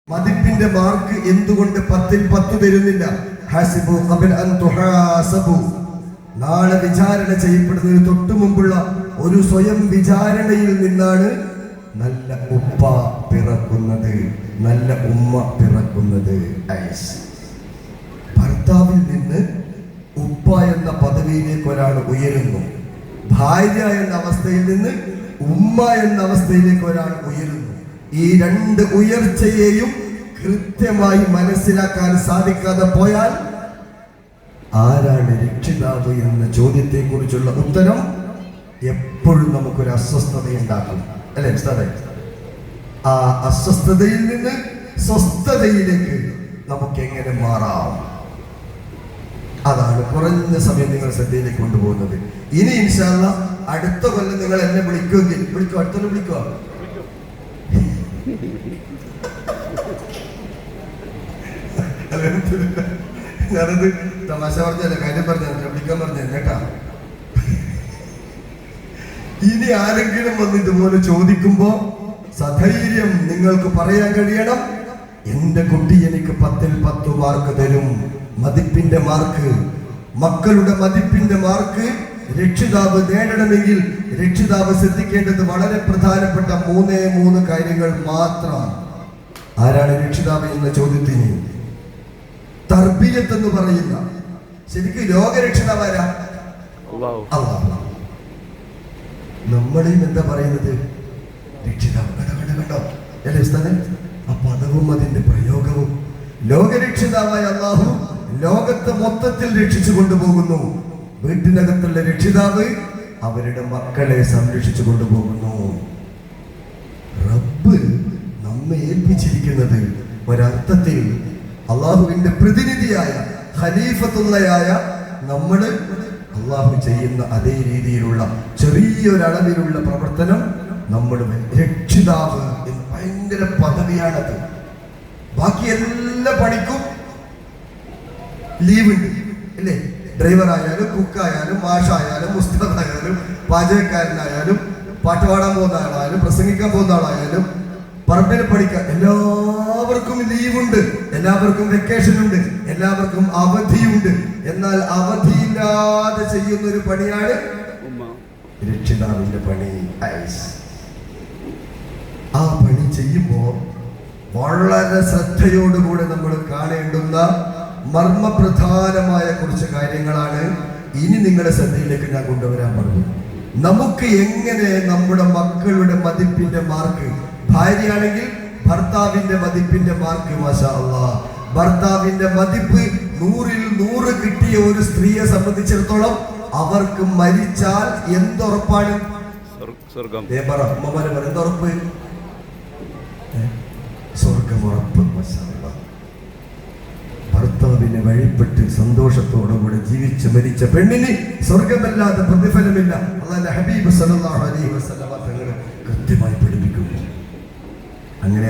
മതിപ്പിന്റെ mark എന്തുകൊണ്ട് 10-ൽ 10 തരുന്നില്ല? ഹസിബു ഖബൽ അൻ തുഹാസബു. നാളെ വിചാരണ ചെയ്യപ്പെടുന്നതിന് തൊട്ടു മുമ്പുള്ള ഒരു സ്വയം വിചാരണയിൽ നിന്നാണ് നല്ല ഉപ്പ പിറക്കുന്നത്, നല്ല ഉമ്മ പിറക്കുന്നത്. ഭർത്താവിൽ നിന്ന് ഉപ്പ എന്ന പദവിയിലേക്ക് ഒരാൾ ഉയരുന്നു, ഭാര്യ എന്ന അവസ്ഥയിൽ നിന്ന് ഉമ്മ എന്ന അവസ്ഥയിലേക്ക് ഒരാൾ ഉയരുന്നു. ഈ രണ്ട് ഉയർച്ചയെയും കൃത്യമായി മനസ്സിലാക്കാൻ സാധിക്കാതെ പോയാൽ ആരാണ് രക്ഷിതാവ് എന്ന ചോദ്യത്തെ കുറിച്ചുള്ള ഉത്തരം എപ്പോഴും നമുക്കൊരു അസ്വസ്ഥത ഉണ്ടാക്കും, അല്ലെ? ആ അസ്വസ്ഥതയിൽ നിന്ന് സ്വസ്ഥതയിലേക്ക് നമുക്ക് എങ്ങനെ മാറാം? അതാണ് കുറഞ്ഞ സമയം നിങ്ങൾ ശ്രദ്ധയിലേക്ക് കൊണ്ടുപോകുന്നത്. ഇനി ഇൻഷാ അല്ലാഹ് അടുത്ത കൊല്ലം നിങ്ങൾ എന്നെ വിളിക്കുമെങ്കിൽ വിളിക്കുക, അടുത്തൊന്നും വിളിക്കുക. ഞാനത് തമാശ പറഞ്ഞല്ല, കാര്യം പറഞ്ഞ വിളിക്കാൻ പറഞ്ഞ കേട്ടാ. ഇനി ആരെങ്കിലും വന്ന് ഇതുപോലെ ചോദിക്കുമ്പോ സധൈര്യം നിങ്ങൾക്ക് പറയാൻ കഴിയണം, എന്റെ കുട്ടി എനിക്ക് 10-ൽ 10 മാർക്ക് തരും. മതിപ്പിന്റെ മാർക്ക്, മക്കളുടെ മതിപ്പിന്റെ മാർക്ക് രക്ഷിതാവ് നേടണമെങ്കിൽ രക്ഷിതാവ് ശ്രദ്ധിക്കേണ്ടത് വളരെ പ്രധാനപ്പെട്ട 3 കാര്യങ്ങൾ മാത്രം. ആരാണ് രക്ഷിതാവ് എന്ന ചോദ്യത്തിന് തർബിയത്ത് എന്ന് പറയുന്ന, ശരിക്കും ലോകരക്ഷിതാവാരാ? അല്ലാഹ്. നമ്മളെയും എന്താ പറയുന്നത്? രക്ഷിതാവ്. കണ്ടോ അല്ലേ ഉസ്താദേ? ആ പദവും അതിന്റെ പ്രയോഗവും. ലോകരക്ഷിതാവായ അല്ലാഹു ലോകത്തെ മൊത്തത്തിൽ രക്ഷിച്ചു കൊണ്ടുപോകുന്നു. വീട്ടിനകത്തുള്ള രക്ഷിതാവ് അവരുടെ മക്കളെ സംരക്ഷിച്ചു കൊണ്ടുപോകുന്നു. റബ്ബ് നമ്മെ ഏൽപ്പിച്ചിരിക്കുന്നത് ഒരർത്ഥത്തിൽ അള്ളാഹുവിന്റെ പ്രതിനിധിയായ ഖലീഫത്തുള്ളയായ നമ്മള് അള്ളാഹു ചെയ്യുന്ന അതേ രീതിയിലുള്ള ചെറിയൊരളവിലുള്ള പ്രവർത്തനം നമ്മൾ രക്ഷിതാവ് എന്ന് ഭയങ്കര പദവിയാണത്. ബാക്കി എല്ലാ പണിക്കും ലീവ് ഉണ്ട്, അല്ലേ? ഡ്രൈവറായാലും, കുക്കായാലും, മാഷായാലും, മുസ്താദായാലും, പാചകക്കാരനായാലും, പാട്ട് പാടാൻ പോകുന്ന ആളായാലും, പ്രസംഗിക്കാൻ പോകുന്ന ആളായാലും, പറമ്പിന് പഠിക്കാൻ എല്ലാവർക്കും ലീവുണ്ട്, എല്ലാവർക്കും വെക്കേഷൻ ഉണ്ട്, എല്ലാവർക്കും അവധിയുണ്ട്. എന്നാൽ അവധിയില്ലാതെ ചെയ്യുന്ന ഒരു പണിയാണ് രക്ഷിതാവിന്റെ പണി. ആ പണി ചെയ്യുമ്പോൾ വളരെ ശ്രദ്ധയോടുകൂടെ നമ്മൾ കാണേണ്ടുന്ന മർമ്മപ്രധാനമായ കുറച്ച് കാര്യങ്ങളാണ് ഇനി നിങ്ങളുടെ ശ്രദ്ധയിലേക്ക് ഞാൻ കൊണ്ടുവരാൻ പറഞ്ഞു. നമുക്ക് എങ്ങനെ നമ്മുടെ മക്കളുടെ മതിപ്പിന്റെ മാർക്ക്, ഭാര്യയാണെങ്കിൽ ഭർത്താവിന്റെ മതിപ്പിന്റെ മാർക്ക്, മാഷാ അല്ലാഹ്, ഭർത്താവിന്റെ മതിപ്പ് 100-ൽ 100 കിട്ടിയ ഒരു സ്ത്രീയെ സംബന്ധിച്ചിടത്തോളം അവർക്ക് മരിച്ചാൽ എന്തുറപ്പാണ്? സ്വർഗം. എന്തുറപ്പ്? സ്വർഗമുറപ്പ്. ഭർത്താവിനെ വഴിപ്പെട്ട് സന്തോഷത്തോടുകൂടെ ജീവിച്ച് മരിച്ച പെണ്ണിന് സ്വർഗമല്ലാതെ പ്രതിഫലമില്ല. അല്ലാഹുവിന്റെ ഹബീബ് സല്ലല്ലാഹു അലൈഹി വസല്ലം തങ്ങൾ കൃത്യമായി പഠിപ്പിക്കുന്നു. അങ്ങനെ